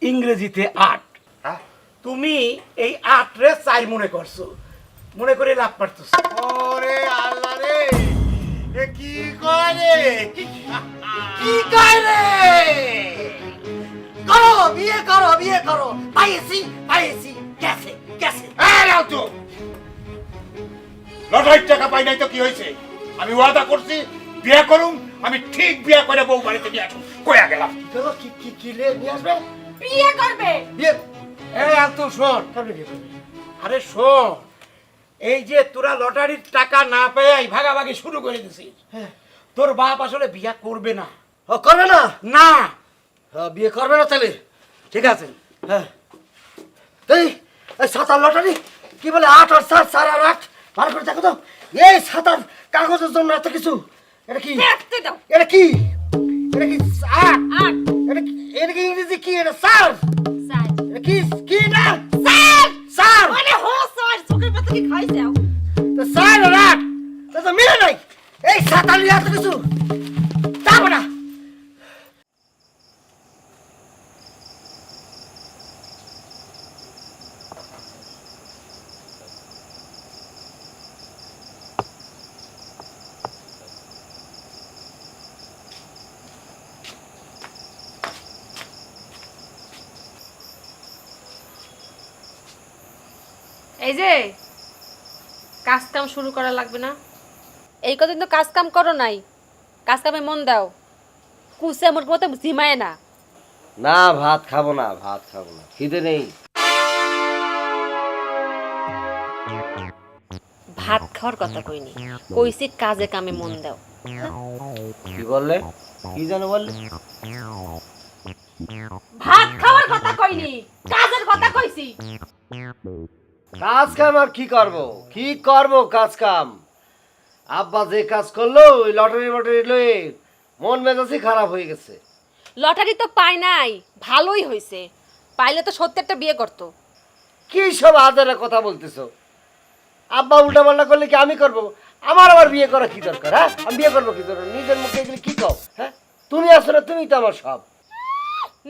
Speaker 5: ইংরেজিতে 8।
Speaker 6: হ্যাঁ?
Speaker 5: তুমি এই 8 রে 4 মনে করছো, মনে করে লাভ পারতেছ।
Speaker 3: ওরে আল্লাহ রে, এ কি করে?
Speaker 2: কি কয় রে? করো বিয়ে, করো বিয়ে করো। পাইছি পাইছি, গেছে গেছে।
Speaker 6: লটারির টাকা পাই নাই তো কি হয়েছে? আমি ওয়াদা করছি বিয়ে করুম, আমি ঠিক বিয়ে করে বউ বাড়িতে নিয়ে আসুন, কয়া গেলাম।
Speaker 2: চলো, কি কি কি লে নিয়ে আসবে?
Speaker 4: বিয়ে করবে?
Speaker 2: বিয়ে
Speaker 5: এই আলতু শোন,
Speaker 2: করবে, বিয়ে করবে।
Speaker 5: আরে শোন, এই যে তোরা লটারির টাকা না পেয়ে ভাগাভাগি শুরু করে দিছিস,
Speaker 2: হ্যাঁ।
Speaker 5: তোর বাপ আসলে বিয়ে করবে না।
Speaker 2: ও করবে না?
Speaker 5: না,
Speaker 2: বিয়ে করবে না তাহলে?
Speaker 5: ঠিক আছে।
Speaker 2: হ্যাঁ। এই এই সাতার লটারি কি বলে 8 আর 4, 4 আর 8, ভালো করে দেখো তো। এই সাতার কাগজের জন্য এত কিছু? এটা কি?
Speaker 4: দেখতে দাও।
Speaker 2: এটা কি? এটা কি 8?
Speaker 4: 8
Speaker 2: এটা কি ইংরেজি কি? এটা 4?
Speaker 4: সাইজ
Speaker 2: এটা কি কি না?
Speaker 4: স্যার
Speaker 2: 4
Speaker 4: মানে হো স্যার চোখের পাতা কি খাইছে?
Speaker 2: তো 4 আর 8 তো মিলে নাই। এই সাতার নিয়ে এত কিছু যাবো না।
Speaker 4: এই যে কাজ কাম শুরু করা লাগবে না? এই কদিন তো কাজ কাম করো নাই, কাজ কামে মন দাও। কুসে মোর মতো জিমায় না।
Speaker 2: না, ভাত খাবো না, ভাত খাবো না, খিদে নেই।
Speaker 4: ভাত খাওয়ার কথা কইনি, কইছি কাজে কামে মন দাও।
Speaker 2: কি বললে? কি যেন বললে?
Speaker 4: ভাত খাওয়ার কথা কইনি, কাজের কথা কইছি।
Speaker 2: কাজ কাম আর কি করব? কি করব কাজ কাম? আব্বা যে কাজ করলো ওই লটারি মটারি লয়ে মন মেজাজই খারাপ হয়ে গেছে।
Speaker 4: লটারি তো পাই নাই, ভালোই হইছে। পাইলে তো সত্যি একটা বিয়ে করতো।
Speaker 2: কি সব আদারে কথা বলতেছো? আব্বা উল্টা পাল্টা করলে কি আমি করব? আমার আবার বিয়ে করা কি দরকার? হ্যাঁ, আমি বিয়ে করবো কি দরকার? নিজের মুখে এগুলি কি কও? হ্যাঁ, তুমি আসলে তুমি তো আমার সব।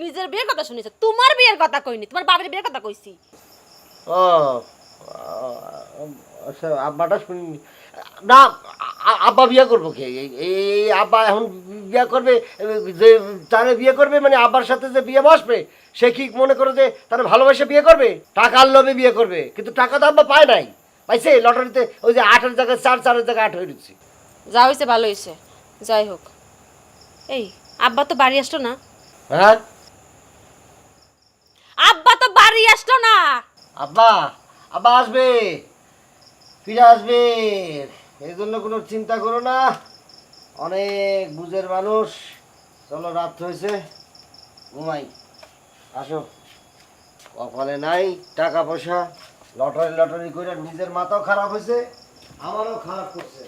Speaker 4: নিজের বিয়ের কথা শুনেছ, তোমার বিয়ের কথা কইনি, তোমার বাবার বিয়ের কথা কইছি।
Speaker 2: ও আচ্ছা, আব্বাটা শুনিনি। না, আব্বা বিয়ে করবো কে? এই আব্বা এখন বিয়ে করবে? যে তারে বিয়ে করবে মানে আব্বার সাথে যে বিয়ে বসবে সে কি মনে করে যে তারা ভালোবাসে বিয়ে করবে? টাকার লোভে বিয়ে করবে, কিন্তু টাকা তো আব্বা পায় নাই। পাইছে লটারিতে ওই যে 8-এর জায়গায় 4, 4-এর জায়গায় 8 হয়ে দিচ্ছি।
Speaker 4: যা হয়েছে ভালো হয়েছে, যাই হোক। এই আব্বা তো বাড়ি আসলো না।
Speaker 2: হ্যাঁ
Speaker 4: আব্বা তো বাড়ি আসলো না।
Speaker 2: আব্বা, আব্বা আসবে, ফিরে আসবে, এই জন্য কোনো চিন্তা করো না। অনেক বুঝের মানুষ। চলো, রাত হয়েছে, ঘুমাই। আসো। কপালে নাই টাকা পয়সা, লটারি লটারি করে নিজের মাথাও খারাপ হয়েছে, আমারও খারাপ করছে।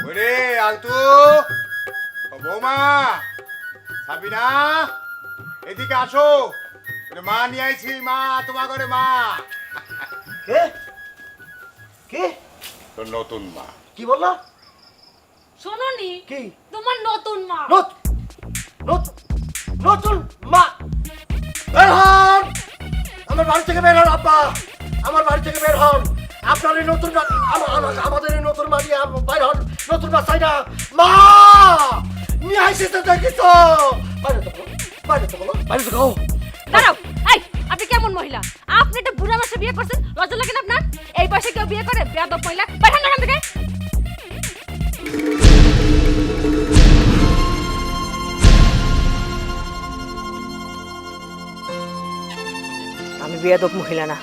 Speaker 6: ওরে আলতু, ও বৌমা, সাবিনা, এদিকে আসো। ওরে মা নিয়ে আইছি, মা, তোমার ঘরে মা।
Speaker 2: কে কে
Speaker 6: তোর নতুন মা।
Speaker 2: কি বললা?
Speaker 4: শোনোনি,
Speaker 2: কি?
Speaker 4: তোমার নতুন মা।
Speaker 2: নতুন মা? বের হন, আমার বাড়ি থেকে বের হন আব্বা, আমার বাড়ি থেকে বের হন। আপনার এই নতুন আমাদের এই নতুন মা নিয়ে বের হন। নতুন মা চাই না। মা নিয়ে আইসি তো, দেখি তো। বাইরে তো বলো, বাইরে তো বলো, বাইরে তো গাও।
Speaker 4: দাঁড়াও, এই আপনি কেমন মহিলা? আপনি একটা বুড়া মাসে বিয়ে করছেন, লজ্জা লাগে না আপনার? এই বয়সে কেউ বিয়ে করে? বেয়াদব মহিলা, বাইরে হন এখান থেকে।
Speaker 7: আমি বেয়াদব মহিলা না,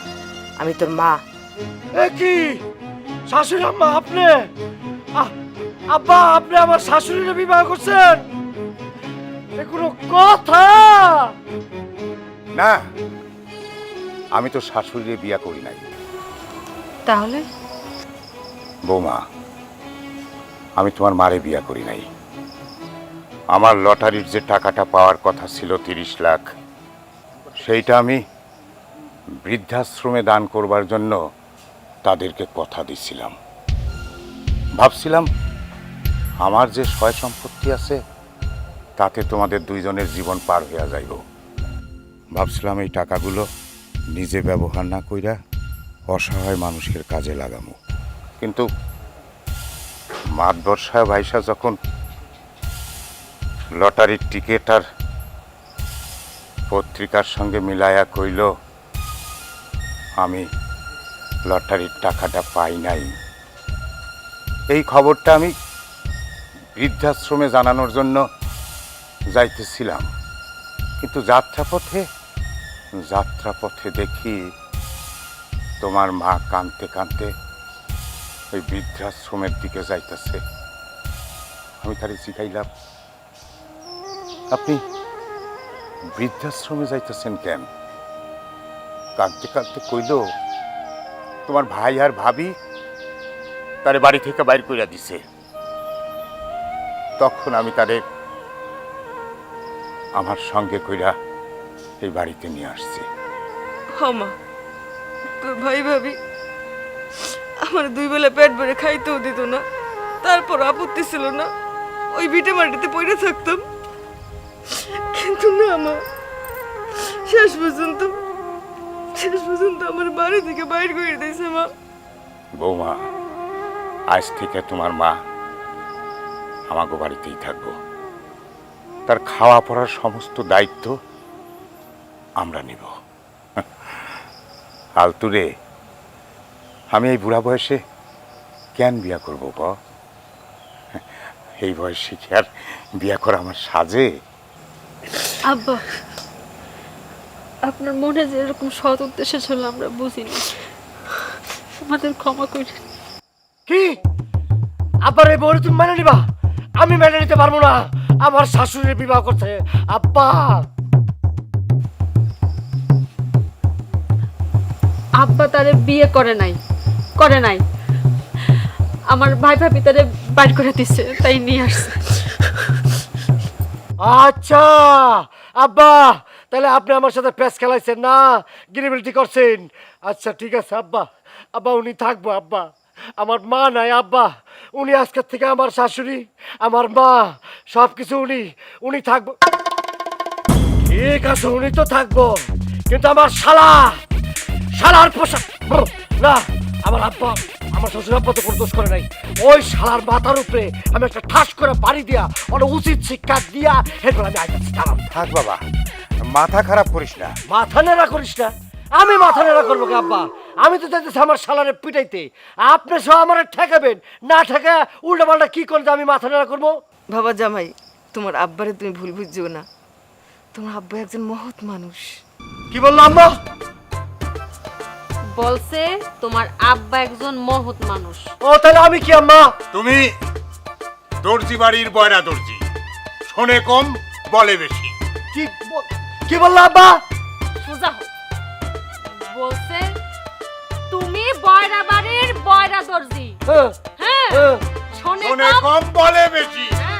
Speaker 7: আমি তোর মা।
Speaker 2: এ কি শাশুড়ি আম্মা আপনি? আব্বা, আপনি আমার শাশুড়ির বিবাহ করছেন? এ কোনো কথা?
Speaker 6: না, আমি তো শাশুড়ির বিয়া করি নাই।
Speaker 4: তাহলে
Speaker 6: বৌমা, আমি তোমার মারে বিয়া করি নাই। আমার লটারির যে টাকাটা পাওয়ার কথা ছিল 30 লাখ, সেইটা আমি বৃদ্ধাশ্রমে দান করবার জন্য তাদেরকে কথা দিছিলাম। ভাবছিলাম আমার যে সয় সম্পত্তি আছে তাতে তোমাদের দুইজনের জীবন পার হইয়া যাইব। ভাবছিলাম এই টাকাগুলো নিজে ব্যবহার না কইরা অসহায় মানুষের কাজে লাগামো। কিন্তু মাতবর্ষা ভাইসা যখন লটারির টিকিট আর পত্রিকার সঙ্গে মিলায়া কইল আমি লটারির টাকাটা পাই নাই, এই খবরটা আমি বৃদ্ধাশ্রমে জানানোর জন্য যাইতেছিলাম। কিন্তু যাত্রাপথে দেখি তোমার মা কাঁদতে কাঁদতে ওই বৃদ্ধাশ্রমের দিকে যাইতেছে। আমি তারে জিজ্ঞাইলাম, আপনি বৃদ্ধাশ্রমে যাইতেছেন কেন? কাঁদতে কাঁদতে কইল তোমার ভাই আর ভাবি তারে বাড়ি থেকে বাইর কইরা দিছে। তখন আমি তারে আমার সঙ্গে কইরা এই বাড়িতে নিয়ে আসছি।
Speaker 7: মা, তোর ভাই ভাবি আমার 2 বেলা পেট ভরে খাইতেও দিত না, তারপর আপত্তি ছিল না, ওই ভিটে মাটিতে পড়ে থাকতাম। কিন্তু না মা, শেষ পর্যন্ত আমার বাড়ি থেকে বাইর করে দিয়েছে মা।
Speaker 6: বৌমা, আজ থেকে তোমার মা আমাকে বাড়িতেই থাকবো। তার খাওয়া পড়ার সমস্ত দায়িত্ব আমরা নিব। আলতুরে, আমি এই বুড়া বয়সে কেন বিয়া করবো ব? এই বয়সে কি আর বিয়া করা আমার সাজে?
Speaker 4: আব্বা, আপনার মনে যে এরকম সৎ উদ্দেশ্য ছিল আমরা বুঝিনি, আমাদের ক্ষমা করে।
Speaker 2: কি আব্বার এই বউরে তুমি মেনে নিবা? আমি মেনে নিতে পারবো না। আমার শাশুড়ির বিবাহ করছে আব্বা।
Speaker 4: আব্বা তারে বিয়ে করে নাই। আমার ভাই ভাবি তারে বাইর করে দিচ্ছে, তাই নিয়ে আসছে।
Speaker 2: আচ্ছা আব্বা, তাহলে আপনি আমার সাথে প্যাচ খেলাইছেন না, গিরিবিলিটি করছেন। আচ্ছা ঠিক আছে আব্বা, উনি থাকবো আব্বা। আমার মা নাই আব্বা, উনি আজকের থেকে আমার শাশুড়ি, আমার মা, সবকিছু উনি থাকবো। ঠিক আছে, উনি তো থাকবো, কিন্তু আমার শালার পোশাক না। আমার আব্বা, আমার শ্বশুর আব্বা তো কোনো দোষ করে নাই। ওই শালার মাথার উপরে আমি একটা ঠাস করে বাড়ি দিয়া অনেক উচিত শিক্ষা দিয়া এরপর আমি আইতাছি।
Speaker 6: থাক বাবা, মাথা খারাপ করিস না।
Speaker 2: মাথা নেড়া করিস না? আমি মাথা নেড়া করবো কি আব্বা? আমি তো চাইতেছি আমার শালারে পিটাইতে, আপনি সব আমার ঠেকাবেন, না ঠেকা উল্টা পাল্টা কি করতে আমি মাথা নাড়া করবো?
Speaker 7: বাবা জামাই, তোমার আব্বারে তুমি ভুল বুঝছো না। তোমার আব্বা একজন মহৎ মানুষ।
Speaker 2: কি বললো আম্মা?
Speaker 4: বলছে তোমার আব্বা একজন মহৎ মানুষ।
Speaker 2: ও তাহলে আমি কি আম্মা?
Speaker 6: তুমি দর্জি বাড়ির বয়রা দর্জি, শোনে কম বলে বেশি।
Speaker 2: কি বললো আব্বা?
Speaker 4: সোজা হও। বলছে তুমি বয়রা বাড়ির বয়রা দর্জি।
Speaker 2: হ্যাঁ,
Speaker 4: হ্যাঁ
Speaker 2: হ্যাঁ।
Speaker 4: শোনে
Speaker 6: শোনে
Speaker 4: কম
Speaker 6: কম বলে বেশি।
Speaker 4: হ্যাঁ।